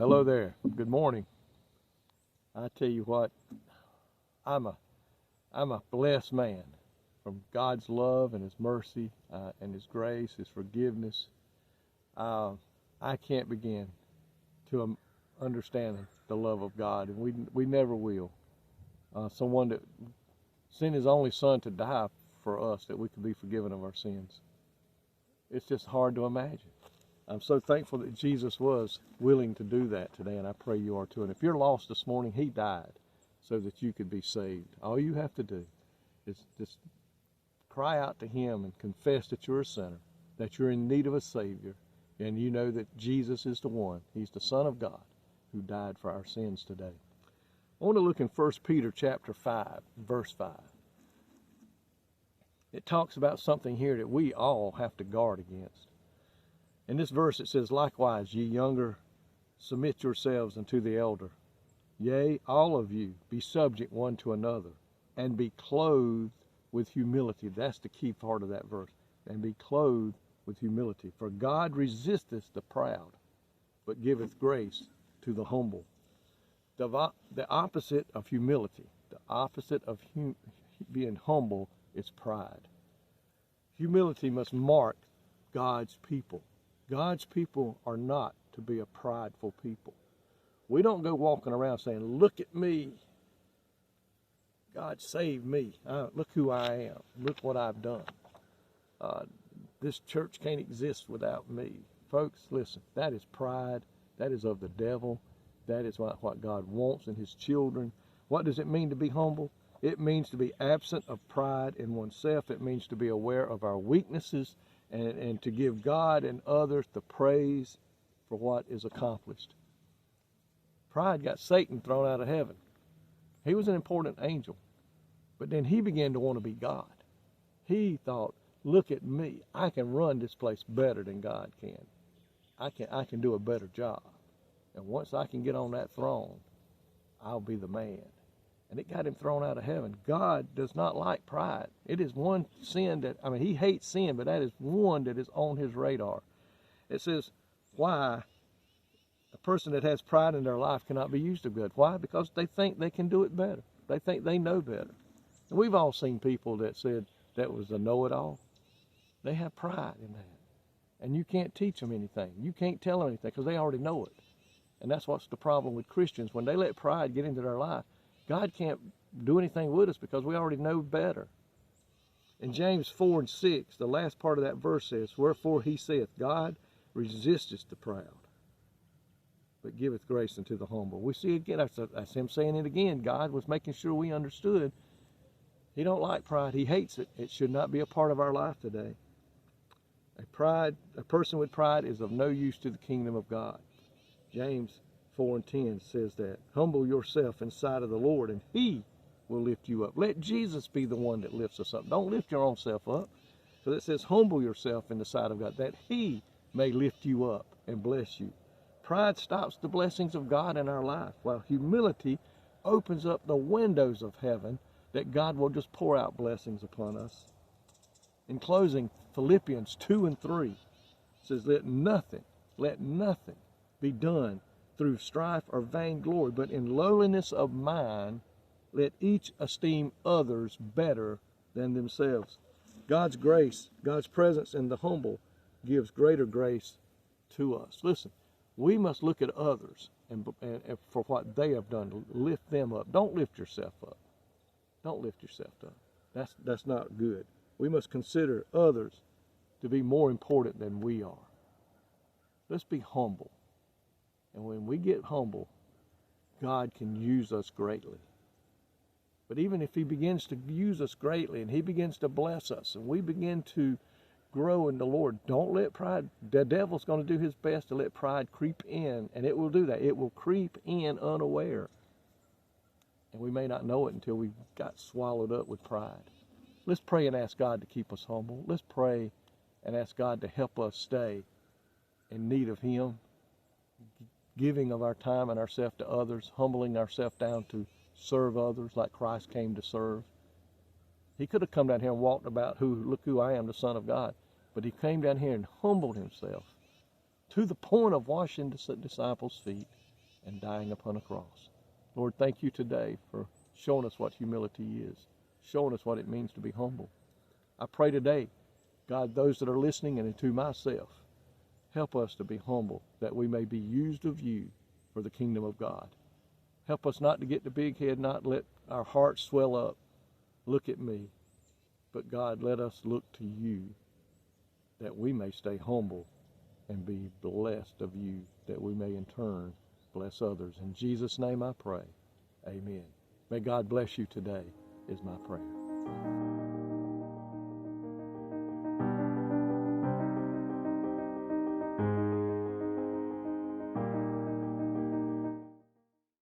Hello there. Good morning. I tell you what, I'm a blessed man from God's love and His mercy and His grace, His forgiveness. I can't begin to understand the love of God, and we never will. Someone that sent His only Son to die for us that we could be forgiven of our sins. It's just hard to imagine. I'm so thankful that Jesus was willing to do that today, and I pray you are too. And if you're lost this morning, He died so that you could be saved. All you have to do is just cry out to Him and confess that you're a sinner, that you're in need of a Savior, and you know that Jesus is the one. He's the Son of God who died for our sins today. I want to look in 1 Peter chapter 5, verse 5. It talks about something here that we all have to guard against. In this verse it says, "Likewise, ye younger, submit yourselves unto the elder. Yea, all of you, be subject one to another, and be clothed with humility." That's the key part of that verse. "And be clothed with humility. For God resisteth the proud, but giveth grace to the humble." The opposite of humility, the opposite of being humble is pride. Humility must mark God's people. God's people are not to be a prideful people. We don't go walking around saying, "Look at me. God saved me. Look who I am. Look what I've done. This church can't exist without me." Folks, listen, that is pride. That is of the devil. That is what God wants in His children. What does it mean to be humble? It means to be absent of pride in oneself. It means to be aware of our weaknesses and to give God and others the praise for what is accomplished. Pride got Satan thrown out of heaven. He was an important angel, but then he began to want to be God. He thought, "Look at me. I can run this place better than God can. I can do a better job. And once I can get on that throne, I'll be the man." And it got him thrown out of heaven. God does not like pride. It is one sin He hates sin, but that is one that is on His radar. It says, why a person that has pride in their life cannot be used of good. Why? Because they think they can do it better. They think they know better. And we've all seen people that said that was a know-it-all. They have pride in that. And you can't teach them anything. You can't tell them anything because they already know it. And that's what's the problem with Christians. When they let pride get into their life, God can't do anything with us because we already know better. In James 4 and 6, the last part of that verse says, "Wherefore He saith, God resisteth the proud, but giveth grace unto the humble." We see again, that's Him saying it again. God was making sure we understood. He don't like pride. He hates it. It should not be a part of our life today. A person with pride is of no use to the kingdom of God. James 4 and 10 says that. "Humble yourself in sight of the Lord, and He will lift you up." Let Jesus be the one that lifts us up. Don't lift your own self up. So it says, humble yourself in the sight of God, that He may lift you up and bless you. Pride stops the blessings of God in our life, while humility opens up the windows of heaven that God will just pour out blessings upon us. In closing, Philippians 2 and 3 says, let nothing be done through strife or vainglory, but in lowliness of mind, let each esteem others better than themselves. God's grace, God's presence in the humble gives greater grace to us. Listen, we must look at others and for what they have done, to lift them up. Don't lift yourself up. Don't lift yourself up. That's not good. We must consider others to be more important than we are. Let's be humble. And when we get humble, God can use us greatly. But even if He begins to use us greatly and He begins to bless us and we begin to grow in the Lord, don't let pride, the devil's going to do his best to let pride creep in, and it will do that. It will creep in unaware. And we may not know it until we got swallowed up with pride. Let's pray and ask God to keep us humble. Let's pray and ask God to help us stay in need of Him, giving of our time and ourselves to others, humbling ourselves down to serve others like Christ came to serve. He could have come down here and walked about, look who I am, the Son of God. But He came down here and humbled Himself to the point of washing the disciples' feet. and dying upon a cross. Lord, thank you today for showing us what humility is, showing us what it means to be humble. I pray today, God, those that are listening and to myself, help us to be humble, that we may be used of you for the kingdom of God. Help us not to get the big head, not let our hearts swell up. Look at me. But God, let us look to you, that we may stay humble and be blessed of you, that we may in turn bless others. In Jesus' name I pray. Amen. May God bless you today is my prayer.